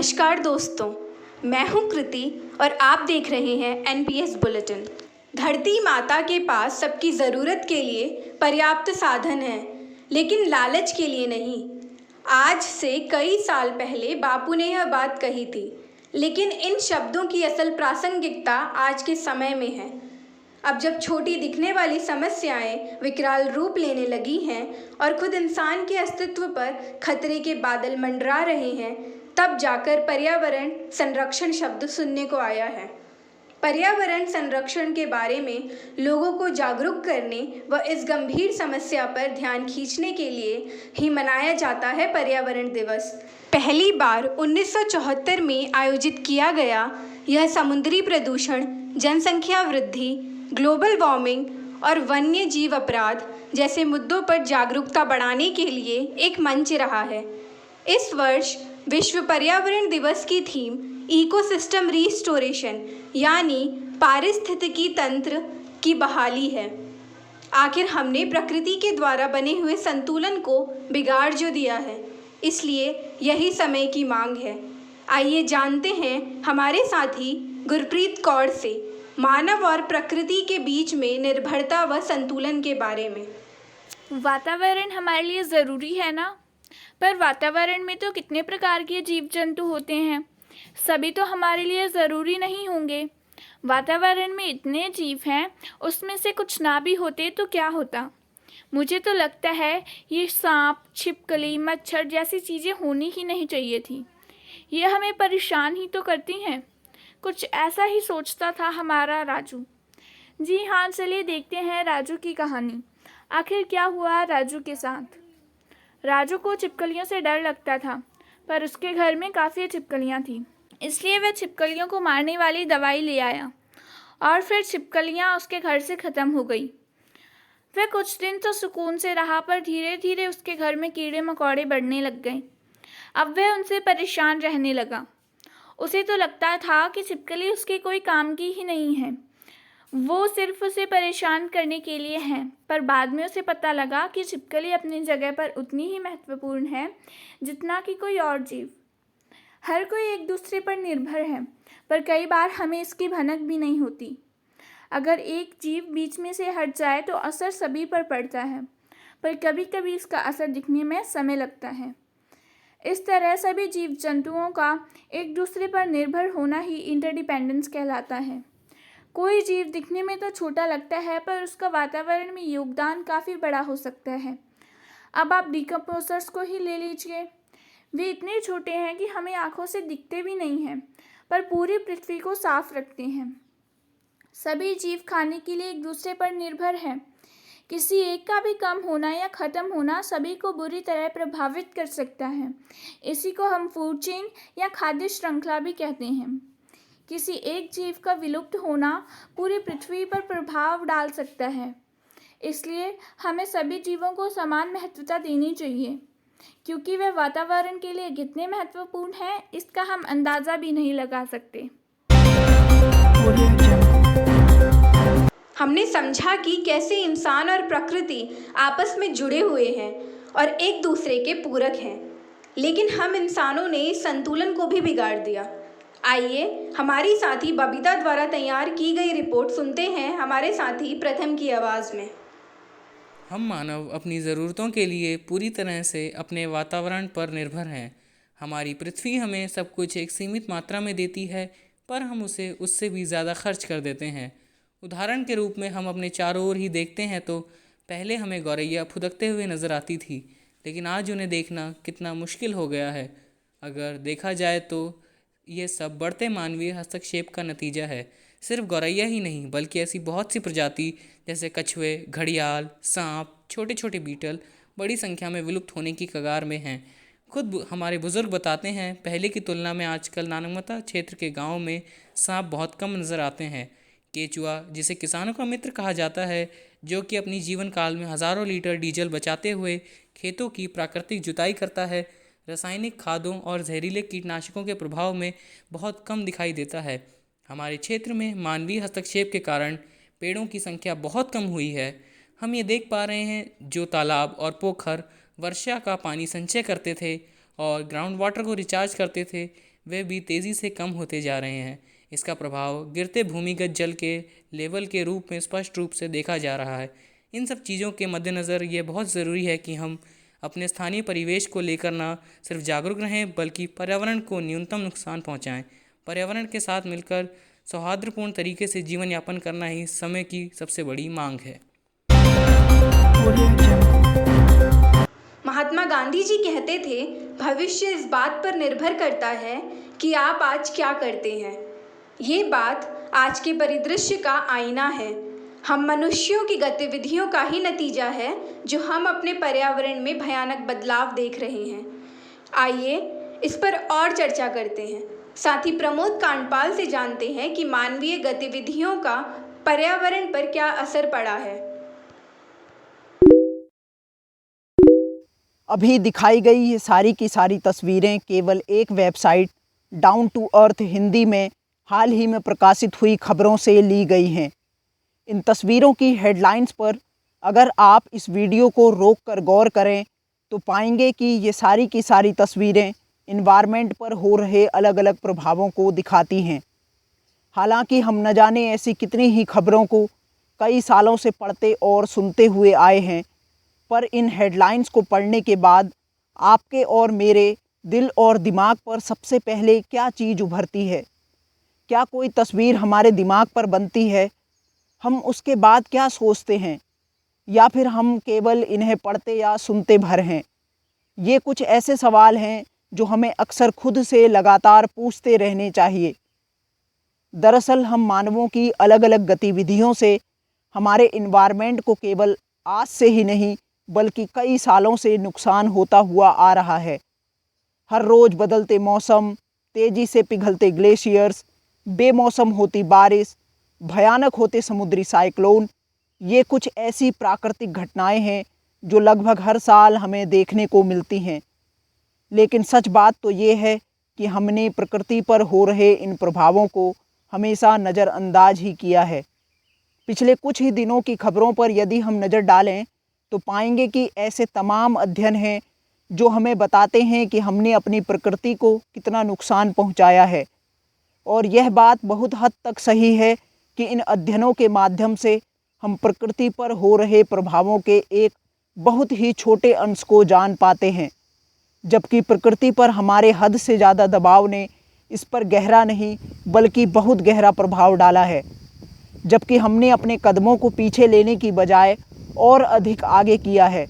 नमस्कार दोस्तों, मैं हूं कृति और आप देख रहे हैं एनपीएस बुलेटिन। धरती माता के पास सबकी ज़रूरत के लिए पर्याप्त साधन हैं, लेकिन लालच के लिए नहीं। आज से कई साल पहले बापू ने यह बात कही थी, लेकिन इन शब्दों की असल प्रासंगिकता आज के समय में है। अब जब छोटी दिखने वाली समस्याएं विकराल रूप लेने लगी हैं और खुद इंसान के अस्तित्व पर खतरे के बादल मंडरा रहे हैं, तब जाकर पर्यावरण संरक्षण शब्द सुनने को आया है। पर्यावरण संरक्षण के बारे में लोगों को जागरूक करने व इस गंभीर समस्या पर ध्यान खींचने के लिए ही मनाया जाता है पर्यावरण दिवस। पहली बार 1974 में आयोजित किया गया यह समुद्री प्रदूषण, जनसंख्या वृद्धि, ग्लोबल वार्मिंग और वन्य जीव अपराध जैसे मुद्दों पर जागरूकता बढ़ाने के लिए एक मंच रहा है। इस वर्ष विश्व पर्यावरण दिवस की थीम इकोसिस्टम रिस्टोरेशन यानी पारिस्थितिकी तंत्र की बहाली है। आखिर हमने प्रकृति के द्वारा बने हुए संतुलन को बिगाड़ जो दिया है, इसलिए यही समय की मांग है। आइए जानते हैं हमारे साथी गुरप्रीत कौर से मानव और प्रकृति के बीच में निर्भरता व संतुलन के बारे में। वातावरण हमारे लिए ज़रूरी है ना, पर वातावरण में तो कितने प्रकार के जीव जंतु होते हैं, सभी तो हमारे लिए ज़रूरी नहीं होंगे। वातावरण में इतने जीव हैं, उसमें से कुछ ना भी होते तो क्या होता। मुझे तो लगता है ये सांप, छिपकली, मच्छर जैसी चीज़ें होनी ही नहीं चाहिए थी। ये हमें परेशान ही तो करती हैं। कुछ ऐसा ही सोचता था हमारा राजू। जी हाँ, चलिए देखते हैं राजू की कहानी। आखिर क्या हुआ राजू के साथ। राजू को छिपकलियों से डर लगता था, पर उसके घर में काफ़ी छिपकलियाँ थीं, इसलिए वह छिपकलियों को मारने वाली दवाई ले आया और फिर छिपकलियाँ उसके घर से ख़त्म हो गई। वह कुछ दिन तो सुकून से रहा, पर धीरे धीरे उसके घर में कीड़े मकोड़े बढ़ने लग गए। अब वह उनसे परेशान रहने लगा। उसे तो लगता था कि छिपकली उसके कोई काम की ही नहीं है, वो सिर्फ उसे परेशान करने के लिए है। पर बाद में उसे पता लगा कि छिपकली अपनी जगह पर उतनी ही महत्वपूर्ण है जितना कि कोई और जीव। हर कोई एक दूसरे पर निर्भर है, पर कई बार हमें इसकी भनक भी नहीं होती। अगर एक जीव बीच में से हट जाए तो असर सभी पर पड़ता है, पर कभी कभी इसका असर दिखने में समय लगता है। इस तरह सभी जीव जंतुओं का एक दूसरे पर निर्भर होना ही इंटरडिपेंडेंस कहलाता है। कोई जीव दिखने में तो छोटा लगता है, पर उसका वातावरण में योगदान काफ़ी बड़ा हो सकता है। अब आप डिकम्पोजर्स को ही ले लीजिए। वे इतने छोटे हैं कि हमें आंखों से दिखते भी नहीं हैं, पर पूरी पृथ्वी को साफ रखते हैं। सभी जीव खाने के लिए एक दूसरे पर निर्भर हैं। किसी एक का भी कम होना या ख़त्म होना सभी को बुरी तरह प्रभावित कर सकता है। इसी को हम फूड चेन या खाद्य श्रृंखला भी कहते हैं। किसी एक जीव का विलुप्त होना पूरी पृथ्वी पर प्रभाव डाल सकता है। इसलिए हमें सभी जीवों को समान महत्वता देनी चाहिए, क्योंकि वे वातावरण के लिए कितने महत्वपूर्ण हैं इसका हम अंदाज़ा भी नहीं लगा सकते। हमने समझा कि कैसे इंसान और प्रकृति आपस में जुड़े हुए हैं और एक दूसरे के पूरक हैं, लेकिन हम इंसानों ने इस संतुलन को भी बिगाड़ दिया। आइए हमारी साथी बबीता द्वारा तैयार की गई रिपोर्ट सुनते हैं हमारे साथी प्रथम की आवाज़ में। हम मानव अपनी ज़रूरतों के लिए पूरी तरह से अपने वातावरण पर निर्भर हैं। हमारी पृथ्वी हमें सब कुछ एक सीमित मात्रा में देती है, पर हम उसे उससे भी ज़्यादा खर्च कर देते हैं। उदाहरण के रूप में हम अपने चारों ओर ही देखते हैं तो पहले हमें गौरैया फुदकते हुए नज़र आती थी, लेकिन आज उन्हें देखना कितना मुश्किल हो गया है। अगर देखा जाए तो ये सब बढ़ते मानवीय हस्तक्षेप का नतीजा है। सिर्फ गौरैया ही नहीं, बल्कि ऐसी बहुत सी प्रजाति जैसे कछुए, घड़ियाल, सांप, छोटे छोटे बीटल बड़ी संख्या में विलुप्त होने की कगार में हैं। खुद हमारे बुज़ुर्ग बताते हैं, पहले की तुलना में आजकल नानकमता क्षेत्र के गाँव में सांप बहुत कम नज़र आते हैं। केचुआ, जिसे किसानों का मित्र कहा जाता है, जो कि अपनी जीवन काल में हज़ारों लीटर डीजल बचाते हुए खेतों की प्राकृतिक जुताई करता है, रासायनिक खादों और जहरीले कीटनाशकों के प्रभाव में बहुत कम दिखाई देता है। हमारे क्षेत्र में मानवीय हस्तक्षेप के कारण पेड़ों की संख्या बहुत कम हुई है। हम ये देख पा रहे हैं, जो तालाब और पोखर वर्षा का पानी संचय करते थे और ग्राउंड वाटर को रिचार्ज करते थे, वे भी तेज़ी से कम होते जा रहे हैं। इसका प्रभाव गिरते भूमिगत जल के लेवल के रूप में स्पष्ट रूप से देखा जा रहा है। इन सब चीज़ों के मद्देनज़र ये बहुत ज़रूरी है कि हम अपने स्थानीय परिवेश को लेकर ना सिर्फ जागरूक रहें बल्कि पर्यावरण को न्यूनतम नुकसान पहुंचाएं। पर्यावरण के साथ मिलकर सौहार्दपूर्ण तरीके से जीवन यापन करना ही समय की सबसे बड़ी मांग है। महात्मा गांधी जी कहते थे, भविष्य इस बात पर निर्भर करता है कि आप आज क्या करते हैं। ये बात आज के परिदृश्य का आईना है। हम मनुष्यों की गतिविधियों का ही नतीजा है जो हम अपने पर्यावरण में भयानक बदलाव देख रहे हैं। आइए इस पर और चर्चा करते हैं। साथ ही प्रमोद कांडपाल से जानते हैं कि मानवीय गतिविधियों का पर्यावरण पर क्या असर पड़ा है। अभी दिखाई गई ये सारी की सारी तस्वीरें केवल एक website down to earth Hindi में हाल ही में प्रकाशित हुई खबरों से ली गई हैं। इन तस्वीरों की हेडलाइंस पर अगर आप इस वीडियो को रोक कर गौर करें तो पाएंगे कि ये सारी की सारी तस्वीरें इन्वायरमेंट पर हो रहे अलग अलग प्रभावों को दिखाती हैं। हालांकि हम न जाने ऐसी कितनी ही खबरों को कई सालों से पढ़ते और सुनते हुए आए हैं, पर इन हेडलाइंस को पढ़ने के बाद आपके और मेरे दिल और दिमाग पर सबसे पहले क्या चीज़ उभरती है? क्या कोई तस्वीर हमारे दिमाग पर बनती है? हम उसके बाद क्या सोचते हैं? या फिर हम केवल इन्हें पढ़ते या सुनते भर हैं? ये कुछ ऐसे सवाल हैं जो हमें अक्सर खुद से लगातार पूछते रहने चाहिए। दरअसल हम मानवों की अलग अलग गतिविधियों से हमारे इन्वायरमेंट को केवल आज से ही नहीं बल्कि कई सालों से नुकसान होता हुआ आ रहा है। हर रोज़ बदलते मौसम, तेज़ी से पिघलते ग्लेशियर्स, बेमौसम होती बारिश, भयानक होते समुद्री साइक्लोन, ये कुछ ऐसी प्राकृतिक घटनाएं हैं जो लगभग हर साल हमें देखने को मिलती हैं। लेकिन सच बात तो ये है कि हमने प्रकृति पर हो रहे इन प्रभावों को हमेशा नज़रअंदाज ही किया है। पिछले कुछ ही दिनों की खबरों पर यदि हम नज़र डालें तो पाएंगे कि ऐसे तमाम अध्ययन हैं जो हमें बताते हैं कि हमने अपनी प्रकृति को कितना नुकसान पहुंचाया है। और यह बात बहुत हद तक सही है कि इन अध्ययनों के माध्यम से हम प्रकृति पर हो रहे प्रभावों के एक बहुत ही छोटे अंश को जान पाते हैं, जबकि प्रकृति पर हमारे हद से ज़्यादा दबाव ने इस पर गहरा नहीं बल्कि बहुत गहरा प्रभाव डाला है। जबकि हमने अपने कदमों को पीछे लेने की बजाय और अधिक आगे किया है।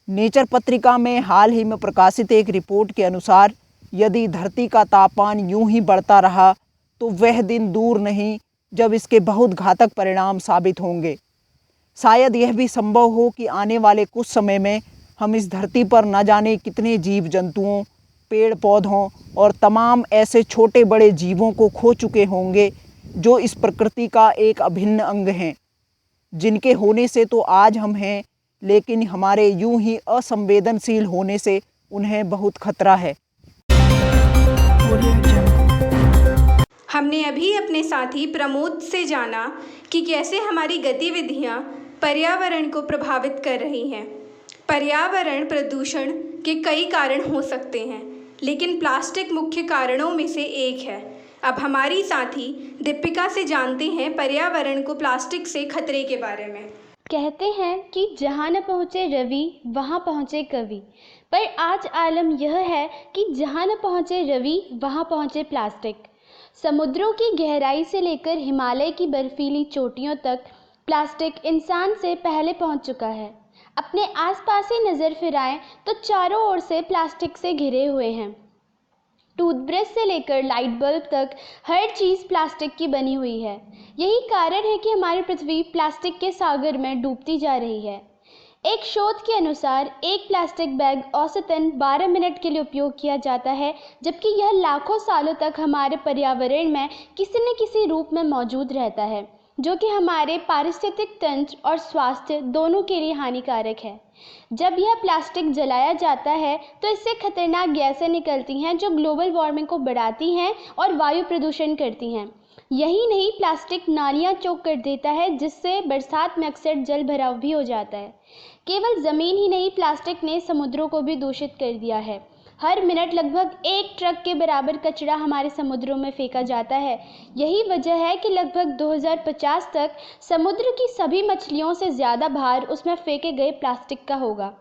नेचर पत्रिका में हाल ही में प्रकाशित एक रिपोर्ट के अनुसार यदि धरती का तापमान यूं ही बढ़ता रहा तो वह दिन दूर नहीं जब इसके बहुत घातक परिणाम साबित होंगे। शायद यह भी संभव हो कि आने वाले कुछ समय में हम इस धरती पर न जाने कितने जीव जंतुओं, पेड़ पौधों और तमाम ऐसे छोटे बड़े जीवों को खो चुके होंगे जो इस प्रकृति का एक अभिन्न अंग हैं, जिनके होने से तो आज हम हैं, लेकिन हमारे यूं ही असंवेदनशील होने से उन्हें बहुत खतरा है। हमने अभी अपने साथी प्रमोद से जाना कि कैसे हमारी गतिविधियां पर्यावरण को प्रभावित कर रही हैं। पर्यावरण प्रदूषण के कई कारण हो सकते हैं, लेकिन प्लास्टिक मुख्य कारणों में से एक है। अब हमारी साथी दीपिका से जानते हैं पर्यावरण को प्लास्टिक से खतरे के बारे में। कहते हैं कि जहाँ न पहुँचे रवि वहाँ पहुँचे कवि, पर आज आलम यह है कि जहाँ न पहुँचे रवि वहाँ पहुँचे प्लास्टिक। समुद्रों की गहराई से लेकर हिमालय की बर्फीली चोटियों तक प्लास्टिक इंसान से पहले पहुँच चुका है। अपने आसपास ही नज़र फिराएं तो चारों ओर से प्लास्टिक से घिरे हुए हैं। टूथब्रश से लेकर लाइट बल्ब तक हर चीज़ प्लास्टिक की बनी हुई है। यही कारण है कि हमारी पृथ्वी प्लास्टिक के सागर में डूबती जा रही है। एक शोध के अनुसार एक प्लास्टिक बैग औसतन 12 मिनट के लिए उपयोग किया जाता है, जबकि यह लाखों सालों तक हमारे पर्यावरण में किसी न किसी रूप में मौजूद रहता है, जो कि हमारे पारिस्थितिक तंत्र और स्वास्थ्य दोनों के लिए हानिकारक है। जब यह प्लास्टिक जलाया जाता है तो इससे खतरनाक गैसें निकलती हैं जो ग्लोबल वार्मिंग को बढ़ाती हैं और वायु प्रदूषण करती हैं। यही नहीं, प्लास्टिक नालियाँ चौक कर देता है, जिससे बरसात में अक्सर जल भराव भी हो जाता है। केवल ज़मीन ही नहीं, प्लास्टिक ने समुद्रों को भी दूषित कर दिया है। हर मिनट लगभग 1 ट्रक के बराबर कचरा हमारे समुद्रों में फेंका जाता है। यही वजह है कि लगभग 2050 तक समुद्र की सभी मछलियों से ज़्यादा भार उसमें फेंके गए प्लास्टिक का होगा।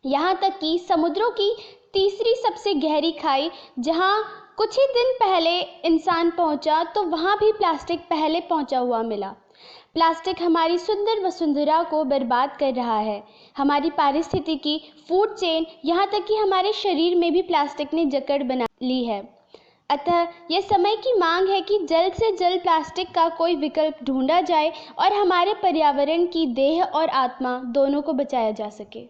यहाँ तक कि समुद्रों की तीसरी सबसे गहरी खाई, जहाँ कुछ ही दिन पहले इंसान पहुँचा, तो वहाँ भी प्लास्टिक पहले पहुँचा हुआ मिला। प्लास्टिक हमारी सुंदर वसुंधरा को बर्बाद कर रहा है। हमारी पारिस्थितिकी, फूड चेन, यहाँ तक कि हमारे शरीर में भी प्लास्टिक ने जकड़ बना ली है। अतः यह समय की मांग है कि जल्द से जल्द प्लास्टिक का कोई विकल्प ढूंढा जाए और हमारे पर्यावरण की देह और आत्मा दोनों को बचाया जा सके।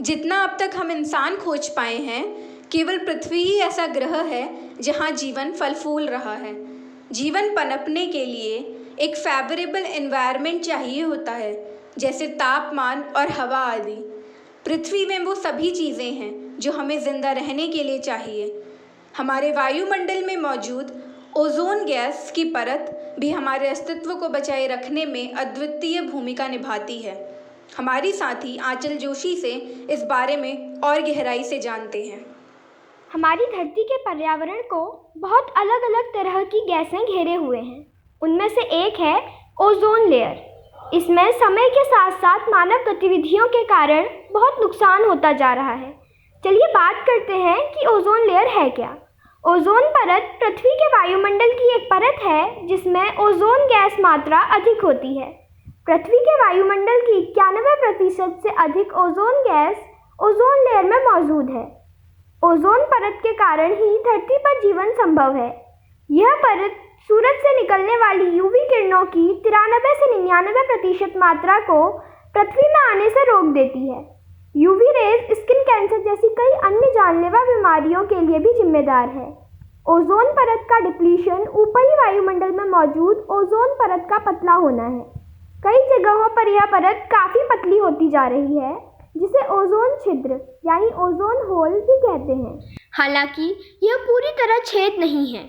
जितना अब तक हम इंसान खोज पाए हैं, केवल पृथ्वी ही ऐसा ग्रह है जहाँ जीवन फल फूल रहा है। जीवन पनपने के लिए एक फेवरेबल एनवायरनमेंट चाहिए होता है, जैसे तापमान और हवा आदि। पृथ्वी में वो सभी चीज़ें हैं जो हमें ज़िंदा रहने के लिए चाहिए। हमारे वायुमंडल में मौजूद ओजोन गैस की परत भी हमारे अस्तित्व को बचाए रखने में अद्वितीय भूमिका निभाती है। हमारी साथी आंचल जोशी से इस बारे में और गहराई से जानते हैं। हमारी धरती के पर्यावरण को बहुत अलग अलग तरह की गैसें घेरे हुए हैं। उनमें से एक है ओजोन लेयर। इसमें समय के साथ साथ मानव गतिविधियों के कारण बहुत नुकसान होता जा रहा है। चलिए बात करते हैं कि ओजोन लेयर है क्या। ओजोन परत पृथ्वी के वायुमंडल की एक परत है जिसमें ओजोन गैस मात्रा अधिक होती है। पृथ्वी के वायुमंडल की 91% से अधिक ओजोन गैस ओजोन लेयर में मौजूद है। ओजोन परत के कारण ही धरती पर जीवन संभव है। यह परत सूरज से निकलने वाली यूवी किरणों की 93 से 99% मात्रा को पृथ्वी में आने से रोक देती है। यूवी रेज स्किन कैंसर जैसी कई अन्य जानलेवा बीमारियों के लिए भी जिम्मेदार है। ओजोन परत का डिप्लीशन ऊपरी वायुमंडल में मौजूद ओजोन परत का पतला होना है। कई जगहों पर यह परत काफ़ी पतली होती जा रही है, जिसे ओजोन छिद्र यानी ओजोन होल भी कहते हैं। हालांकि यह पूरी तरह छेद नहीं है।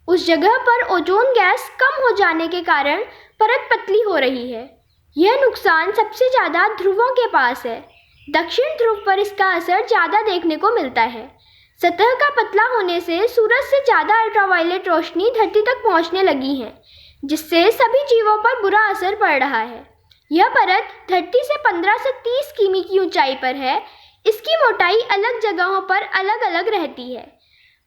उस जगह पर ओजोन गैस कम हो जाने के कारण परत पतली हो रही है। यह नुकसान सबसे ज़्यादा ध्रुवों के पास है। दक्षिण ध्रुव पर इसका असर ज़्यादा देखने को मिलता है। सतह का पतला होने से सूरज से ज़्यादा अल्ट्रावायलेट रोशनी धरती तक पहुंचने लगी है, जिससे सभी जीवों पर बुरा असर पड़ रहा है। यह परत धरती से 15 से 30 किमी की ऊंचाई पर है। इसकी मोटाई अलग जगहों पर अलग अलग रहती है।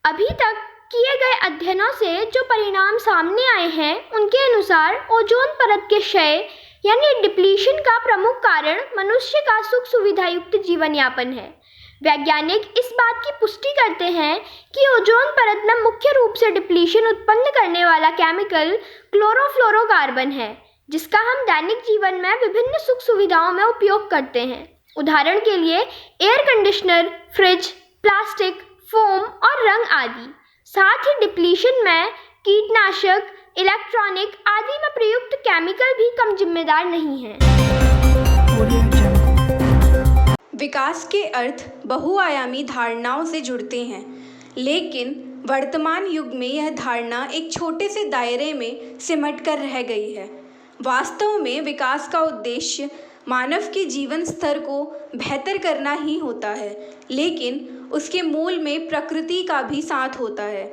अभी तक किए गए अध्ययनों से जो परिणाम सामने आए हैं, उनके अनुसार ओजोन परत के क्षय यानी डिप्लीशन का प्रमुख कारण मनुष्य का सुख सुविधा युक्त जीवन यापन है। वैज्ञानिक इस बात की पुष्टि करते हैं कि ओजोन परत में मुख्य रूप से डिप्लीशन उत्पन्न करने वाला केमिकल क्लोरोफ्लोरोकार्बन है, जिसका हम दैनिक जीवन में विभिन्न सुख सुविधाओं में उपयोग करते हैं। उदाहरण के लिए air conditioner, fridge, plastic, foam और रंग आदि। साथ ही डिप्लीशन में कीटनाशक, इलेक्ट्रॉनिक आदि में प्रयुक्त केमिकल भी कम जिम्मेदार नहीं हैं। विकास के अर्थ बहुआयामी धारणाओं से जुड़ते हैं, लेकिन वर्तमान युग में यह धारणा एक छोटे से दायरे में सिमट कर रह गई है। वास्तव में विकास का उद्देश्य मानव के जीवन स्तर को बेहतर करना ही होता है, लेकिन उसके मूल में प्रकृति का भी साथ होता है,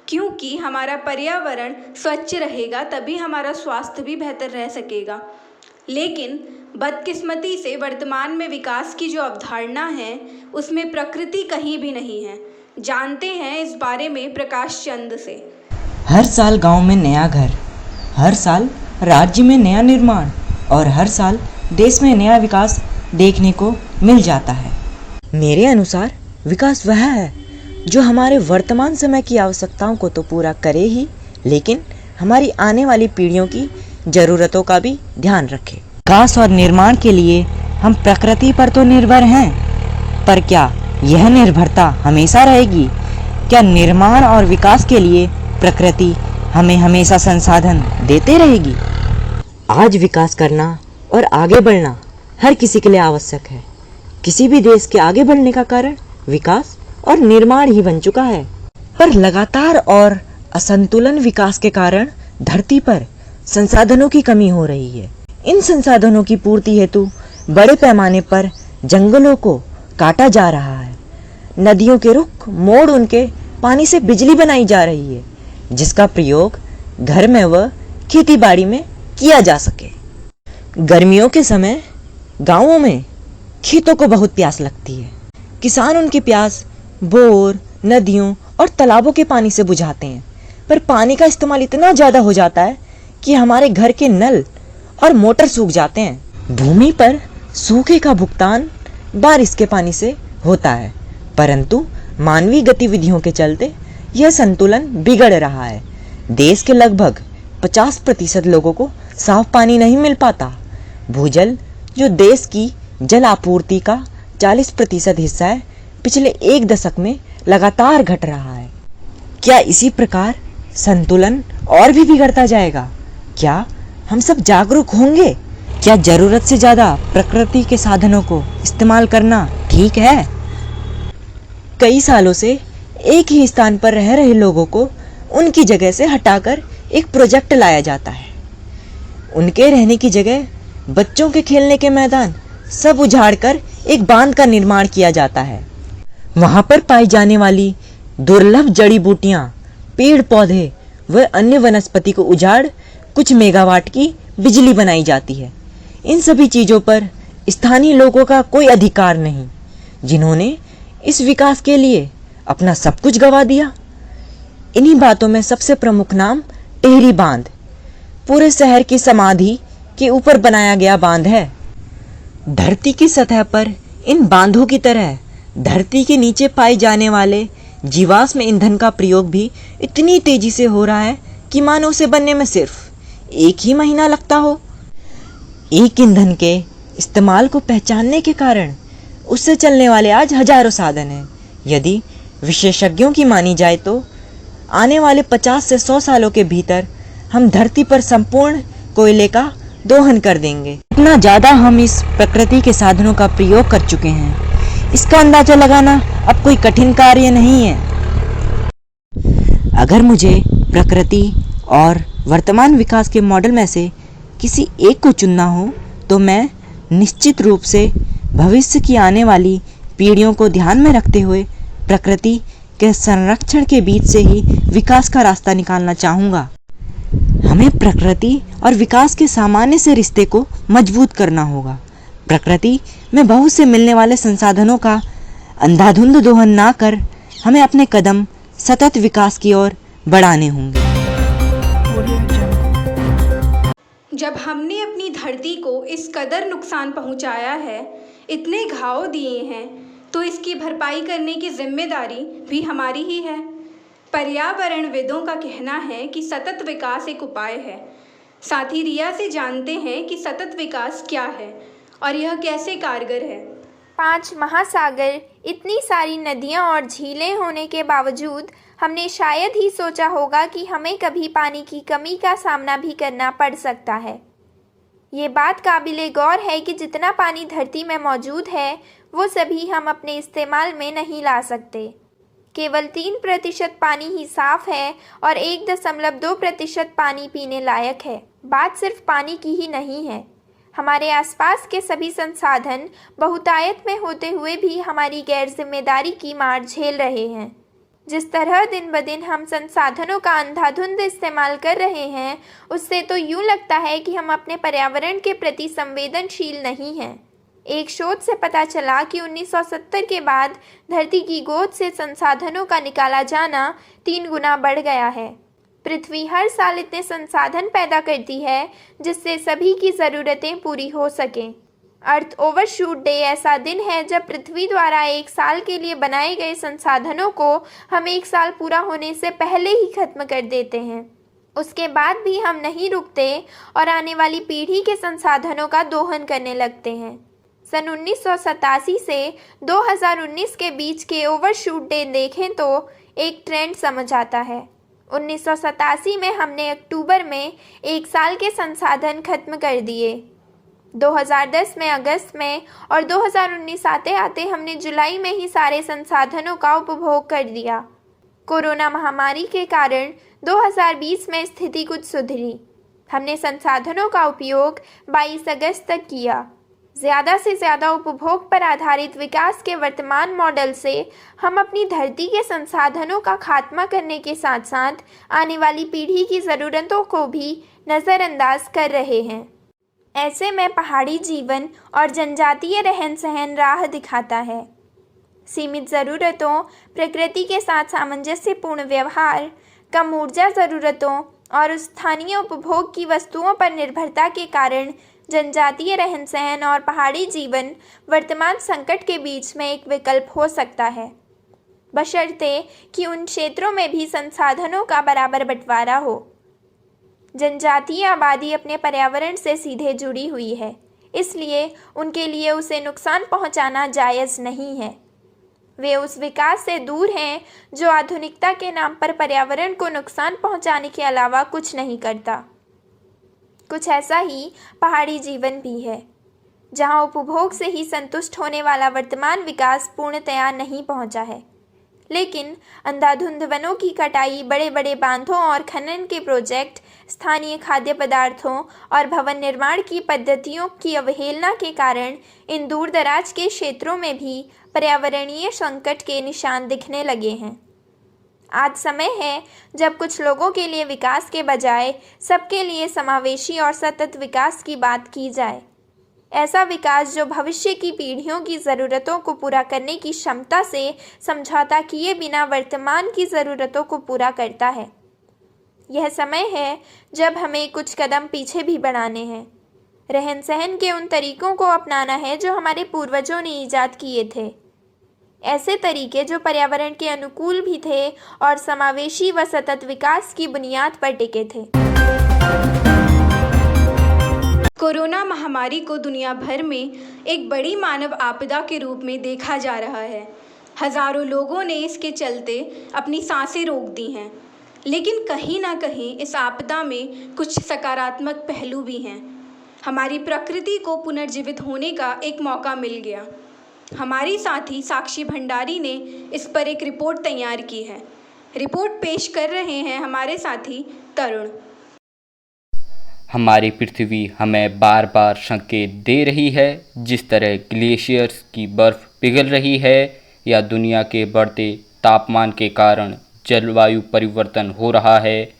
क्योंकि हमारा पर्यावरण स्वच्छ रहेगा तभी हमारा स्वास्थ्य भी बेहतर रह सकेगा। लेकिन बदकिस्मती से वर्तमान में विकास की जो अवधारणा है, उसमें प्रकृति कहीं भी नहीं है। जानते हैं इस बारे में प्रकाश चंद से। हर साल गांव में नया घर, हर साल राज्य में नया निर्माण और हर साल देश में नया विकास देखने को मिल जाता है। मेरे अनुसार विकास वह है जो हमारे वर्तमान समय की आवश्यकताओं को तो पूरा करे ही, लेकिन हमारी आने वाली पीढ़ियों की ज़रूरतों का भी ध्यान रखे। विकास और निर्माण के लिए हम प्रकृति पर तो निर्भर हैं, पर क्या यह निर्भरता हमेशा रहेगी? क्या निर्माण और विकास के लिए प्रकृति हमें हमेशा संसाधन देते रहेगी? आज विकास करना और आगे बढ़ना हर किसी के लिए आवश्यक है। किसी भी देश के आगे बढ़ने का कारण विकास और निर्माण ही बन चुका है, पर लगातार और असंतुलन विकास के कारण धरती पर संसाधनों की कमी हो रही है। इन संसाधनों की पूर्ति हेतु बड़े पैमाने पर जंगलों को काटा जा रहा है। नदियों के रुख मोड़ उनके पानी से बिजली बनाई जा रही है, जिसका प्रयोग घर में व खेतीबाड़ी में किया जा सके। गर्मियों के समय गांवों में खेतों को बहुत प्यास लगती है। किसान उनकी प्यास बोर, नदियों और तालाबों के पानी से बुझाते हैं, पर पानी का इस्तेमाल इतना ज़्यादा हो जाता है कि हमारे घर के नल और मोटर सूख जाते हैं। भूमि पर सूखे का भुगतान बारिश के पानी से होता है, परंतु मानवीय गतिविधियों के चलते यह संतुलन बिगड़ रहा है। देश के लगभग 50% लोगों को साफ पानी नहीं मिल पाता। भूजल, जो देश की जल आपूर्ति का 40% हिस्सा है, पिछले 1 दशक में लगातार घट रहा है। क्या इसी प्रकार संतुलन और भी बिगड़ता जाएगा? क्या हम सब जागरूक होंगे? क्या जरूरत से ज्यादा प्रकृति के साधनों को इस्तेमाल करना ठीक है? कई सालों से एक ही स्थान पर रह रहे लोगों को उनकी जगह से हटाकर एक प्रोजेक्ट लाया जाता है। उनके रहने की जगह बच्चों के खेलने के मैदान सब उजाड़कर एक बांध का निर्माण किया जाता है। वहां पर पाई जाने वाली दुर्लभ जड़ी बूटियां, पेड़ पौधे व अन्य वनस्पति को उजाड़ कुछ मेगावाट की बिजली बनाई जाती है। इन सभी चीजों पर स्थानीय लोगों का कोई अधिकार नहीं, जिन्होंने इस विकास के लिए अपना सब कुछ गंवा दिया। इन्हीं बातों में सबसे प्रमुख नाम टिहरी बांध, पूरे शहर की समाधि के ऊपर बनाया गया बांध है। धरती की सतह पर इन बांधों की तरह धरती के नीचे पाए जाने वाले जीवाश्म ईंधन का प्रयोग भी इतनी तेजी से हो रहा है कि मानो उसे बनने में सिर्फ 1 ही महीना लगता हो। एक ईंधन के इस्तेमाल को पहचानने के कारण उससे चलने वाले आज हजारों साधन हैं। यदि विशेषज्ञों की मानी जाए तो आने वाले 50 से 100 सालों के भीतर हम धरती पर संपूर्ण कोयले का दोहन कर देंगे। इतना ज़्यादा हम इस प्रकृति के साधनों का प्रयोग कर चुके हैं, इसका अंदाजा लगाना अब कोई कठिन कार्य नहीं है। अगर मुझे प्रकृति और वर्तमान विकास के मॉडल में से किसी एक को चुनना हो तो मैं निश्चित रूप से भविष्य की आने वाली पीढ़ियों को ध्यान में रखते हुए प्रकृति के संरक्षण के बीच से ही विकास का रास्ता निकालना चाहूँगा। हमें प्रकृति और विकास के सामान्य से रिश्ते को मजबूत करना होगा। प्रकृति में बहुत से मिलने वाले संसाधनों का अंधाधुंध दोहन ना कर हमें अपने कदम सतत विकास की ओर बढ़ाने होंगे। जब हमने अपनी धरती को इस कदर नुकसान पहुंचाया है, इतने घाव दिए हैं, तो इसकी भरपाई करने की जिम्मेदारी भी हमारी ही है। पर्यावरणविदों का कहना है कि सतत विकास एक उपाय है। साथ ही रिया से जानते हैं कि सतत विकास क्या है और यह कैसे कारगर है। 5 महासागर, इतनी सारी नदियाँ और झीलें होने के बावजूद हमने शायद ही सोचा होगा कि हमें कभी पानी की कमी का सामना भी करना पड़ सकता है। ये बात काबिले गौर है कि जितना पानी धरती में मौजूद है वो सभी हम अपने इस्तेमाल में नहीं ला सकते। केवल 3% पानी ही साफ है और 1.2% पानी पीने लायक है। बात सिर्फ पानी की ही नहीं है। हमारे आसपास के सभी संसाधन बहुतायत में होते हुए भी हमारी गैर जिम्मेदारी की मार झेल रहे हैं। जिस तरह दिन ब दिन हम संसाधनों का अंधाधुंध इस्तेमाल कर रहे हैं, उससे तो यूँ लगता है कि हम अपने पर्यावरण के प्रति संवेदनशील नहीं हैं। एक शोध से पता चला कि 1970 के बाद धरती की गोद से संसाधनों का निकाला जाना 3 गुना बढ़ गया है। पृथ्वी हर साल इतने संसाधन पैदा करती है जिससे सभी की ज़रूरतें पूरी हो सकें। अर्थ ओवरशूट डे ऐसा दिन है जब पृथ्वी द्वारा 1 साल के लिए बनाए गए संसाधनों को हम 1 साल पूरा होने से पहले ही खत्म कर देते हैं। उसके बाद भी हम नहीं रुकते और आने वाली पीढ़ी के संसाधनों का दोहन करने लगते हैं। सन 1987 से 2019 के बीच के ओवरशूट डे देखें तो एक ट्रेंड समझ आता है। 1987 में हमने अक्टूबर में 1 साल के संसाधन खत्म कर दिए। 2010 में अगस्त में और 2019 आते आते हमने जुलाई में ही सारे संसाधनों का उपभोग कर दिया। कोरोना महामारी के कारण 2020 में स्थिति कुछ सुधरी। हमने संसाधनों का उपयोग 22 अगस्त तक किया। ज़्यादा से ज़्यादा उपभोग पर आधारित विकास के वर्तमान मॉडल से हम अपनी धरती के संसाधनों का खात्मा करने के साथ साथ आने वाली पीढ़ी की ज़रूरतों को भी नज़रअंदाज कर रहे हैं। ऐसे में पहाड़ी जीवन और जनजातीय रहन सहन राह दिखाता है। सीमित ज़रूरतों, प्रकृति के साथ सामंजस्यपूर्ण व्यवहार, कम ऊर्जा ज़रूरतों और स्थानीय उपभोग की वस्तुओं पर निर्भरता के कारण जनजातीय रहन सहन और पहाड़ी जीवन वर्तमान संकट के बीच में एक विकल्प हो सकता है, बशर्ते कि उन क्षेत्रों में भी संसाधनों का बराबर बंटवारा हो। जनजातीय आबादी अपने पर्यावरण से सीधे जुड़ी हुई है, इसलिए उनके लिए उसे नुकसान पहुंचाना जायज़ नहीं है। वे उस विकास से दूर हैं जो आधुनिकता के नाम पर पर्यावरण को नुकसान पहुंचाने के अलावा कुछ नहीं करता। कुछ ऐसा ही पहाड़ी जीवन भी है, जहां उपभोग से ही संतुष्ट होने वाला वर्तमान विकास पूर्णतया नहीं पहुंचा है, लेकिन अंधाधुंध वनों की कटाई, बड़े बड़े बांधों और खनन के प्रोजेक्ट, स्थानीय खाद्य पदार्थों और भवन निर्माण की पद्धतियों की अवहेलना के कारण इन दूर दराज के क्षेत्रों में भी पर्यावरणीय संकट के निशान दिखने लगे हैं। आज समय है जब कुछ लोगों के लिए विकास के बजाय सबके लिए समावेशी और सतत विकास की बात की जाए। ऐसा विकास जो भविष्य की पीढ़ियों की ज़रूरतों को पूरा करने की क्षमता से समझौता किए बिना वर्तमान की ज़रूरतों को पूरा करता है। यह समय है जब हमें कुछ कदम पीछे भी बढ़ाने हैं। रहन सहन के उन तरीकों को अपनाना है जो हमारे पूर्वजों ने ईजाद किए थे, ऐसे तरीके जो पर्यावरण के अनुकूल भी थे और समावेशी व सतत विकास की बुनियाद पर टिके थे। कोरोना महामारी को दुनिया भर में एक बड़ी मानव आपदा के रूप में देखा जा रहा है। हजारों लोगों ने इसके चलते अपनी सांसें रोक दी हैं, लेकिन कहीं ना कहीं इस आपदा में कुछ सकारात्मक पहलू भी हैं। हमारी प्रकृति को पुनर्जीवित होने का एक मौका मिल गया। हमारी साथी साक्षी भंडारी ने इस पर एक रिपोर्ट तैयार की है। रिपोर्ट पेश कर रहे हैं हमारे साथी तरुण। हमारी पृथ्वी हमें बार बार संकेत दे रही है। जिस तरह ग्लेशियर्स की बर्फ़ पिघल रही है या दुनिया के बढ़ते तापमान के कारण जलवायु परिवर्तन हो रहा है,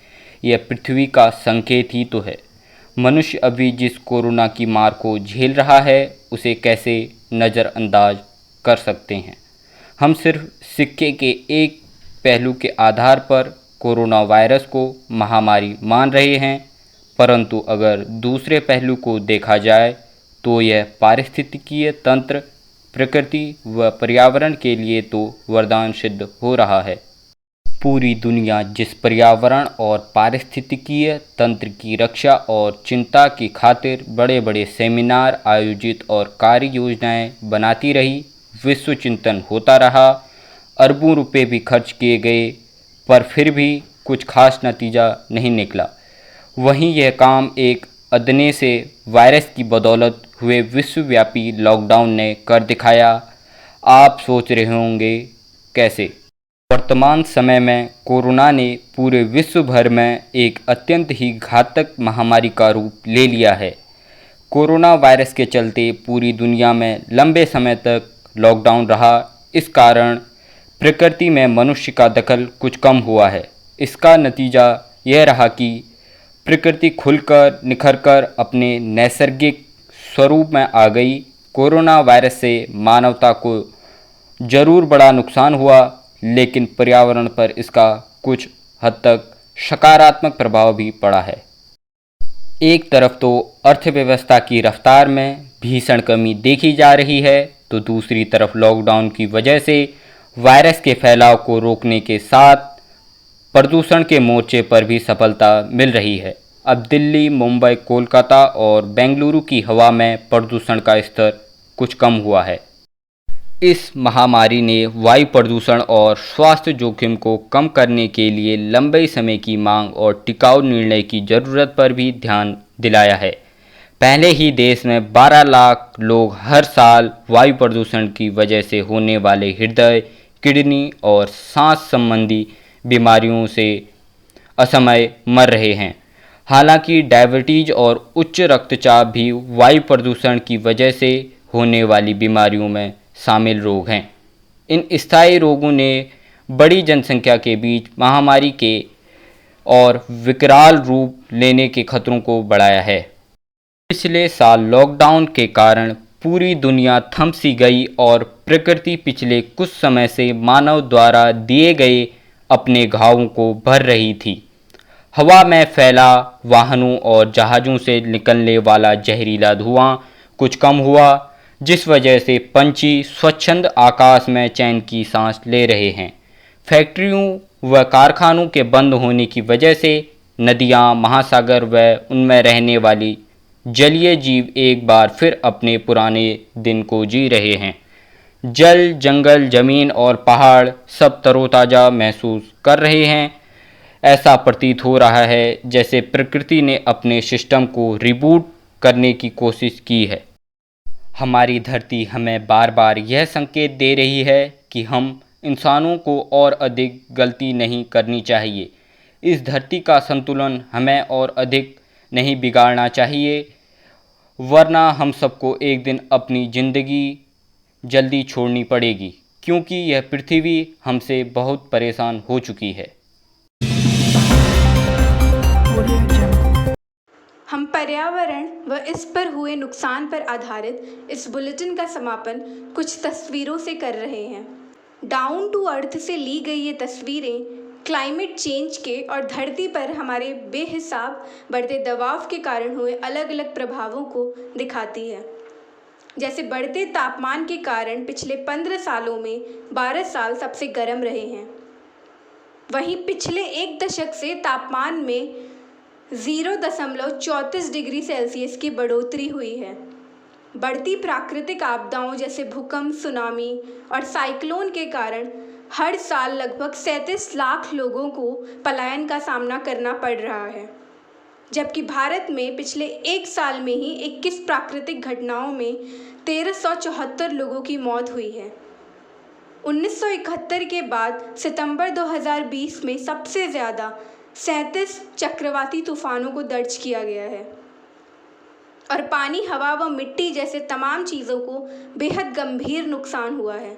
यह पृथ्वी का संकेत ही तो है। मनुष्य अभी जिस कोरोना की मार को झेल रहा है, उसे कैसे नज़रअंदाज कर सकते हैं। हम सिर्फ सिक्के के एक पहलू के आधार पर कोरोना वायरस को महामारी मान रहे हैं, परंतु अगर दूसरे पहलू को देखा जाए तो यह पारिस्थितिकीय तंत्र, प्रकृति व पर्यावरण के लिए तो वरदान सिद्ध हो रहा है। पूरी दुनिया जिस पर्यावरण और पारिस्थितिकीय तंत्र की रक्षा और चिंता की खातिर बड़े बड़े सेमिनार आयोजित और कार्य योजनाएं बनाती रही, विश्व चिंतन होता रहा, अरबों रुपए भी खर्च किए गए, पर फिर भी कुछ खास नतीजा नहीं निकला। वहीं यह काम एक अदने से वायरस की बदौलत हुए विश्वव्यापी लॉकडाउन ने कर दिखाया। आप सोच रहे होंगे कैसे? वर्तमान समय में कोरोना ने पूरे विश्व भर में एक अत्यंत ही घातक महामारी का रूप ले लिया है। कोरोना वायरस के चलते पूरी दुनिया में लंबे समय तक लॉकडाउन रहा। इस कारण प्रकृति में मनुष्य का दखल कुछ कम हुआ है। इसका नतीजा यह रहा कि प्रकृति खुलकर निखरकर अपने नैसर्गिक स्वरूप में आ गई। कोरोना वायरस से मानवता को जरूर बड़ा नुकसान हुआ, लेकिन पर्यावरण पर इसका कुछ हद तक सकारात्मक प्रभाव भी पड़ा है। एक तरफ तो अर्थव्यवस्था की रफ्तार में भीषण कमी देखी जा रही है, तो दूसरी तरफ लॉकडाउन की वजह से वायरस के फैलाव को रोकने के साथ प्रदूषण के मोर्चे पर भी सफलता मिल रही है। अब दिल्ली, मुंबई, कोलकाता और बेंगलुरु की हवा में प्रदूषण का स्तर कुछ कम हुआ है। इस महामारी ने वायु प्रदूषण और स्वास्थ्य जोखिम को कम करने के लिए लंबे समय की मांग और टिकाऊ निर्णय की ज़रूरत पर भी ध्यान दिलाया है। पहले ही देश में 12 लाख लोग हर साल वायु प्रदूषण की वजह से होने वाले हृदय, किडनी और सांस संबंधी बीमारियों से असमय मर रहे हैं। हालांकि डायबिटीज और उच्च रक्तचाप भी वायु प्रदूषण की वजह से होने वाली बीमारियों में शामिल रोग हैं। इन स्थायी रोगों ने बड़ी जनसंख्या के बीच महामारी के और विकराल रूप लेने के खतरों को बढ़ाया है। पिछले साल लॉकडाउन के कारण पूरी दुनिया थम सी गई और प्रकृति पिछले कुछ समय से मानव द्वारा दिए गए अपने घावों को भर रही थी। हवा में फैला वाहनों और जहाज़ों से निकलने वाला जहरीला धुआं कुछ कम हुआ, जिस वजह से पंछी स्वच्छंद आकाश में चैन की सांस ले रहे हैं। फैक्ट्रियों व कारखानों के बंद होने की वजह से नदियाँ, महासागर व उनमें रहने वाली जलीय जीव एक बार फिर अपने पुराने दिन को जी रहे हैं। जल, जंगल, ज़मीन और पहाड़ सब तरोताज़ा महसूस कर रहे हैं। ऐसा प्रतीत हो रहा है जैसे प्रकृति ने अपने सिस्टम को रिबूट करने की कोशिश की है। हमारी धरती हमें बार बार यह संकेत दे रही है कि हम इंसानों को और अधिक गलती नहीं करनी चाहिए। इस धरती का संतुलन हमें और अधिक नहीं बिगाड़ना चाहिए, वरना हम सबको एक दिन अपनी ज़िंदगी जल्दी छोड़नी पड़ेगी, क्योंकि यह पृथ्वी हमसे बहुत परेशान हो चुकी है। हम पर्यावरण व इस पर हुए नुकसान पर आधारित इस बुलेटिन का समापन कुछ तस्वीरों से कर रहे हैं। डाउन टू अर्थ से ली गई ये तस्वीरें क्लाइमेट चेंज के और धरती पर हमारे बेहिसाब बढ़ते दबाव के कारण हुए अलग अलग प्रभावों को दिखाती है। जैसे बढ़ते तापमान के कारण पिछले 15 सालों में 12 साल सबसे गर्म रहे हैं। वहीं पिछले एक दशक से तापमान में 0.34 डिग्री सेल्सियस की बढ़ोतरी हुई है। बढ़ती प्राकृतिक आपदाओं जैसे भूकंप, सुनामी और साइक्लोन के कारण हर साल लगभग 37 लाख लोगों को पलायन का सामना करना पड़ रहा है, जबकि भारत में पिछले एक साल में ही 21 प्राकृतिक घटनाओं में 1374 लोगों की मौत हुई है। 1971 के बाद सितंबर 2020 में सबसे ज़्यादा 37 चक्रवाती तूफानों को दर्ज किया गया है और पानी, हवा व मिट्टी जैसे तमाम चीज़ों को बेहद गंभीर नुकसान हुआ है।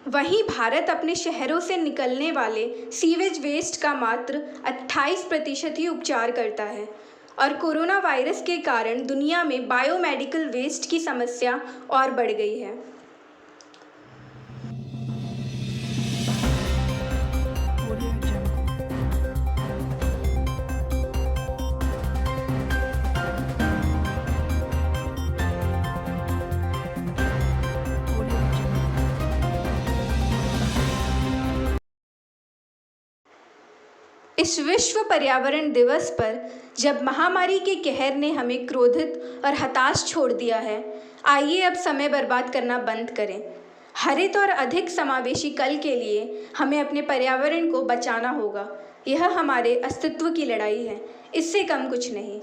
वहीं भारत अपने शहरों से निकलने वाले सीवेज वेस्ट का मात्र 28% ही उपचार करता है और कोरोना वायरस के कारण दुनिया में बायोमेडिकल वेस्ट की समस्या और बढ़ गई है। इस विश्व पर्यावरण दिवस पर जब महामारी के कहर ने हमें क्रोधित और हताश छोड़ दिया है, आइए अब समय बर्बाद करना बंद करें। हरित और अधिक समावेशी कल के लिए हमें अपने पर्यावरण को बचाना होगा। यह हमारे अस्तित्व की लड़ाई है, इससे कम कुछ नहीं।